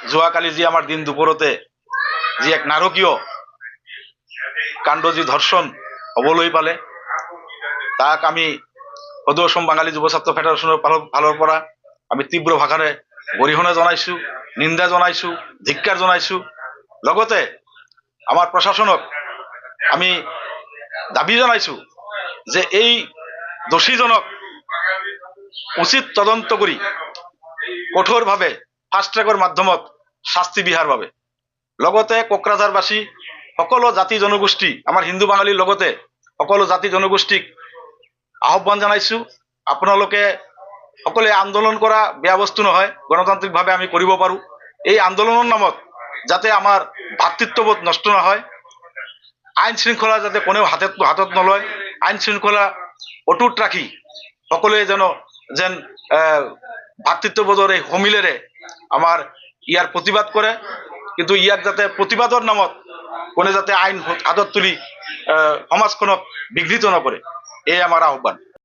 যোৱাকালি যি আমাৰ দিন দুপৰতে যি এক নাৰকীয় কাণ্ড যি ধৰ্ষণ হ'বলৈ পালে, তাক আমি সদৌ অসম বাঙালী যুৱ ছাত্ৰ ফেডাৰেশ্যনৰ ফালৰ পৰা আমি তীব্ৰ ভাষাৰে গৰিহণা জনাইছো, নিন্দা জনাইছো, ধিক্কাৰ জনাইছো। লগতে আমাৰ প্ৰশাসনক আমি দাবী জনাইছো যে এই দোষীজনক উচিত তদন্ত কৰি কঠোৰভাৱে ফাষ্ট ট্ৰেকৰ মাধ্যমত শাস্তি বিহাৰ বাবে। লগতে কোকৰাঝাৰবাসী সকলো জাতি জনগোষ্ঠী, আমাৰ হিন্দু বাঙালীৰ লগতে সকলো জাতি জনগোষ্ঠীক আহ্বান জনাইছো, আপোনালোকে সকলোৱে আন্দোলন কৰা বেয়া বস্তু নহয়, গণতান্ত্ৰিকভাৱে আমি কৰিব পাৰোঁ। এই আন্দোলনৰ নামত যাতে আমাৰ ভাতৃত্ববোধ নষ্ট নহয়, আইন শৃংখলা যাতে কোনেও হাতত নলয়, আইন শৃংখলা অটুট ৰাখি সকলোৱে যেন ভাতৃত্ববোধৰ এই সমিলেৰে আমাৰ ইয়াৰ প্ৰতিবাদ কৰে। কিন্তু ইয়াক যাতে প্ৰতিবাদৰ নামত কোনে যাতে আইন হাতত তুলি সমাজখনক বিঘ্নিত নকৰে, এই আমাৰ আহ্বান।